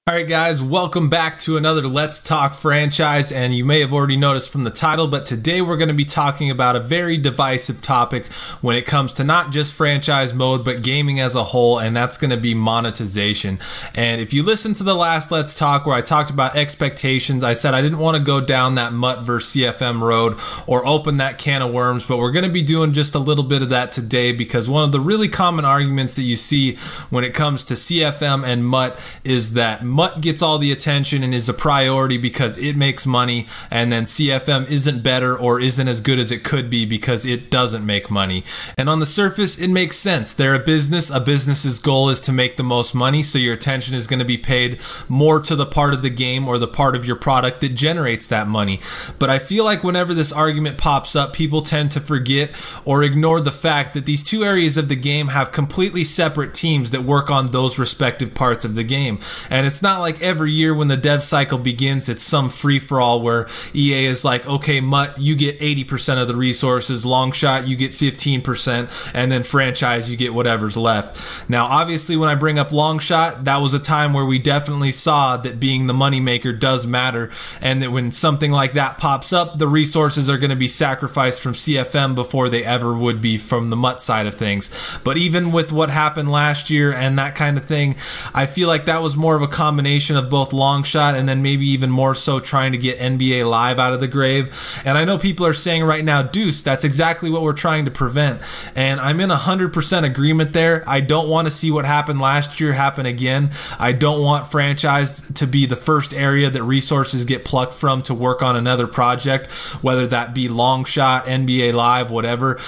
Alright guys, welcome back to another Let's Talk franchise, and you may have already noticed from the title, but today we're going to be talking about a very divisive topic when it comes to not just franchise mode, but gaming as a whole, and that's going to be monetization. And if you listen to the last Let's Talk where I talked about expectations, I said I didn't want to go down that MUT versus CFM road or open that can of worms, but we're going to be doing just a little bit of that today because one of the really common arguments that you see when it comes to CFM and MUT is that MUT gets all the attention and is a priority because it makes money, and then CFM isn't better or isn't as good as it could be because it doesn't make money. And on the surface, it makes sense. They're a business. A business's goal is to make the most money, so your attention is going to be paid more to the part of the game or the part of your product that generates that money. But I feel like whenever this argument pops up, people tend to forget or ignore the fact that these two areas of the game have completely separate teams that work on those respective parts of the game. And it's not like every year when the dev cycle begins, it's some free-for-all where EA is like, okay, MUT, you get 80% of the resources, Longshot, you get 15%, and then franchise, you get whatever's left. Now, obviously, when I bring up Longshot, that was a time where we definitely saw that being the moneymaker does matter, and that when something like that pops up, the resources are going to be sacrificed from CFM before they ever would be from the MUT side of things. But even with what happened last year and that kind of thing, I feel like that was more of a combination of both Longshot and then maybe even more so trying to get NBA Live out of the grave. And I know people are saying right now, Deuce, that's exactly what we're trying to prevent. And I'm in 100% agreement there. I don't want to see what happened last year happen again. I don't want franchise to be the first area that resources get plucked from to work on another project, whether that be Longshot, NBA Live, whatever.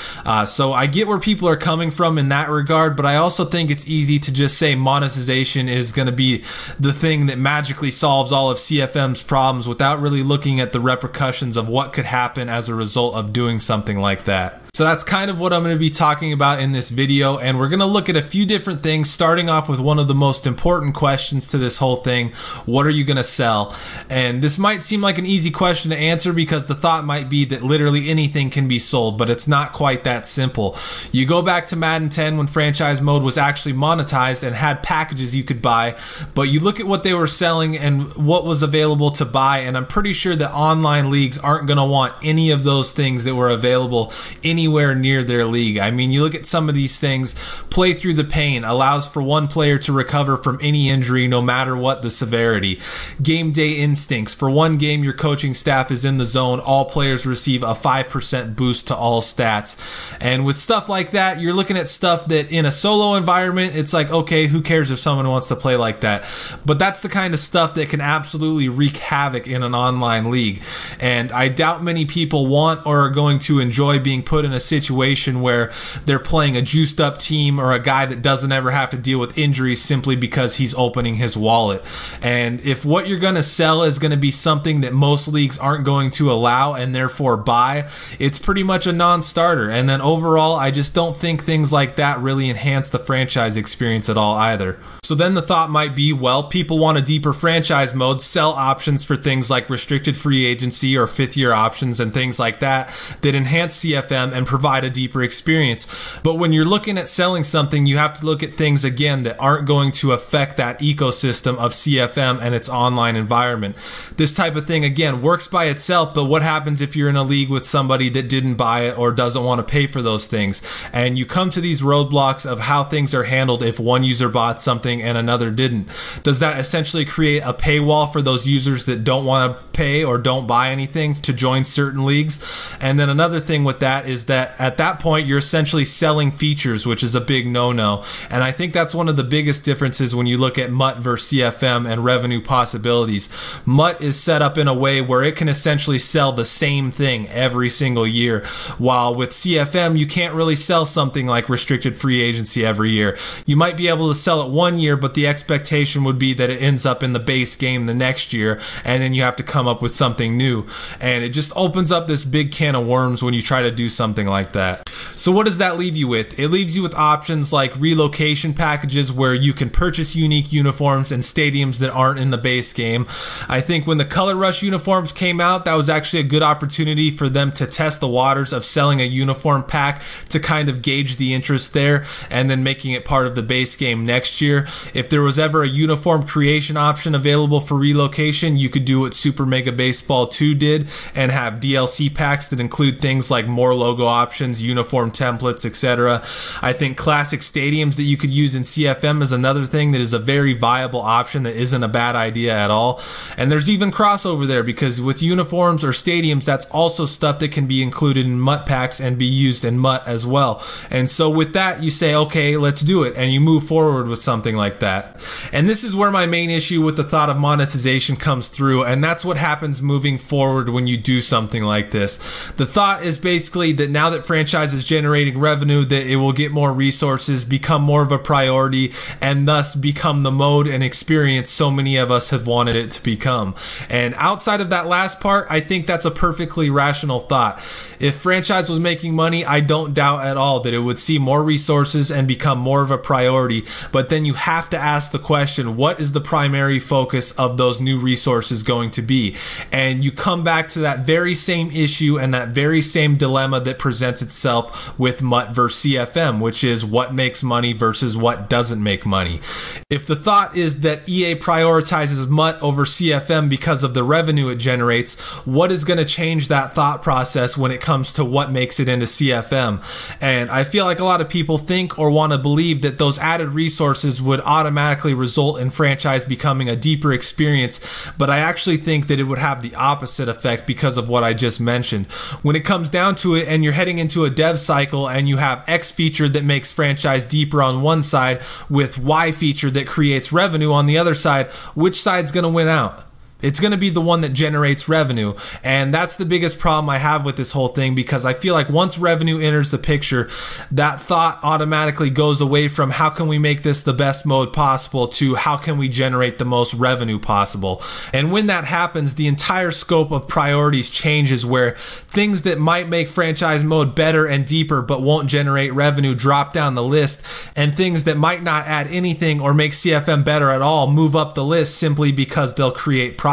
So I get where people are coming from in that regard, but I also think it's easy to just say monetization is going to be the thing that magically solves all of CFM's problems without really looking at the repercussions of what could happen as a result of doing something like that. So that's kind of what I'm going to be talking about in this video, and we're going to look at a few different things, starting off with one of the most important questions to this whole thing. What are you going to sell? And this might seem like an easy question to answer because the thought might be that literally anything can be sold, but it's not quite that simple. You go back to Madden 10 when franchise mode was actually monetized and had packages you could buy, but you look at what they were selling and what was available to buy, and I'm pretty sure that online leagues aren't going to want any of those things that were available anywhere near their league. I mean, you look at some of these things. Play Through the Pain allows for one player to recover from any injury no matter what the severity. Game Day Instincts, for one game your coaching staff is in the zone, all players receive a 5% boost to all stats. And with stuff like that, you're looking at stuff that in a solo environment, it's like, okay, who cares if someone wants to play like that? But that's the kind of stuff that can absolutely wreak havoc in an online league. And I doubt many people want or are going to enjoy being put in a situation where they're playing a juiced up team or a guy that doesn't ever have to deal with injuries simply because he's opening his wallet. And if what you're going to sell is going to be something that most leagues aren't going to allow and therefore buy, it's pretty much a non-starter. And then overall, I just don't think things like that really enhance the franchise experience at all either. So then the thought might be, well, people want a deeper franchise mode, sell options for things like restricted free agency or fifth-year options and things like that that enhance CFM and provide a deeper experience. But when you're looking at selling something, you have to look at things again that aren't going to affect that ecosystem of CFM and its online environment. This type of thing, again, works by itself, but what happens if you're in a league with somebody that didn't buy it or doesn't want to pay for those things? And you come to these roadblocks of how things are handled if one user bought something and another didn't. Does that essentially create a paywall for those users that don't want to pay or don't buy anything to join certain leagues? And then another thing with that is that at that point you're essentially selling features, which is a big no-no. And I think that's one of the biggest differences when you look at MUT versus CFM and revenue possibilities. MUT is set up in a way where it can essentially sell the same thing every single year, while with CFM you can't really sell something like restricted free agency every year. You might be able to sell it one year, but the expectation would be that it ends up in the base game the next year, and then you have to come come up with something new. And it just opens up this big can of worms when you try to do something like that. So what does that leave you with? It leaves you with options like relocation packages where you can purchase unique uniforms and stadiums that aren't in the base game. I think when the Color Rush uniforms came out, that was actually a good opportunity for them to test the waters of selling a uniform pack to kind of gauge the interest there and then making it part of the base game next year. If there was ever a uniform creation option available for relocation, you could do what Super Mega Baseball 2 did and have DLC packs that include things like more logo options, uniform templates, etc. I think classic stadiums that you could use in CFM is another thing that is a very viable option that isn't a bad idea at all. And there's even crossover there because with uniforms or stadiums, that's also stuff that can be included in MUT packs and be used in MUT as well. And so with that, you say, okay, let's do it. And you move forward with something like that. And this is where my main issue with the thought of monetization comes through. And that's what happens moving forward when you do something like this. The thought is basically that now that franchise is generating revenue, that it will get more resources, become more of a priority, and thus become the mode and experience so many of us have wanted it to become. And outside of that last part, I think that's a perfectly rational thought. If franchise was making money, I don't doubt at all that it would see more resources and become more of a priority. But then you have to ask the question, what is the primary focus of those new resources going to be? And you come back to that very same issue and that very same dilemma that presents itself with MUT versus CFM, which is what makes money versus what doesn't make money. If the thought is that EA prioritizes MUT over CFM because of the revenue it generates, what is going to change that thought process when it comes to what makes it into CFM? And I feel like a lot of people think or want to believe that those added resources would automatically result in franchise becoming a deeper experience, but I actually think that it would have the opposite effect because of what I just mentioned. When it comes down to it and you're heading into a dev cycle and you have X feature that makes franchise deeper on one side with Y feature that creates revenue on the other side, which side's going to win out? It's going to be the one that generates revenue. And that's the biggest problem I have with this whole thing, because I feel like once revenue enters the picture, that thought automatically goes away from how can we make this the best mode possible to how can we generate the most revenue possible. And when that happens, the entire scope of priorities changes, where things that might make franchise mode better and deeper but won't generate revenue drop down the list, and things that might not add anything or make CFM better at all move up the list simply because they'll create profit.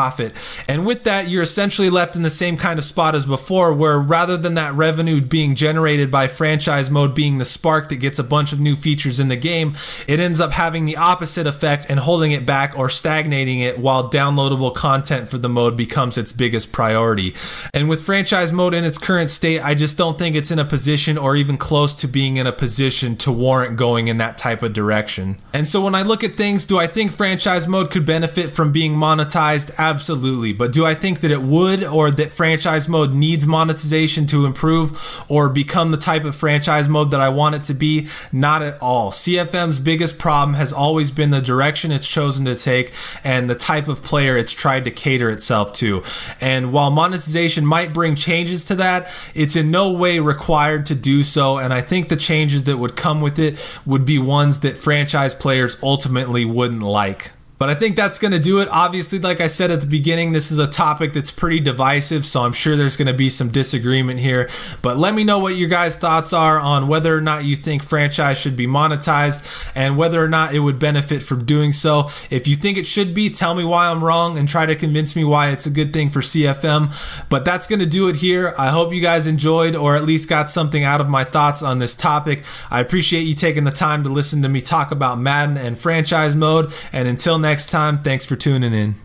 And with that, you're essentially left in the same kind of spot as before, where rather than that revenue being generated by franchise mode being the spark that gets a bunch of new features in the game, it ends up having the opposite effect and holding it back or stagnating it, while downloadable content for the mode becomes its biggest priority. And with franchise mode in its current state, I just don't think it's in a position or even close to being in a position to warrant going in that type of direction. And so when I look at things, do I think franchise mode could benefit from being monetized? Absolutely. But do I think that it would, or that franchise mode needs monetization to improve or become the type of franchise mode that I want it to be? Not at all. CFM's biggest problem has always been the direction it's chosen to take and the type of player it's tried to cater itself to. And while monetization might bring changes to that, it's in no way required to do so. And I think the changes that would come with it would be ones that franchise players ultimately wouldn't like. But I think that's going to do it. Obviously, like I said at the beginning, this is a topic that's pretty divisive, so I'm sure there's going to be some disagreement here. But let me know what your guys' thoughts are on whether or not you think franchise should be monetized and whether or not it would benefit from doing so. If you think it should be, tell me why I'm wrong and try to convince me why it's a good thing for CFM. But that's going to do it here. I hope you guys enjoyed or at least got something out of my thoughts on this topic. I appreciate you taking the time to listen to me talk about Madden and franchise mode. And until next time, thanks for tuning in.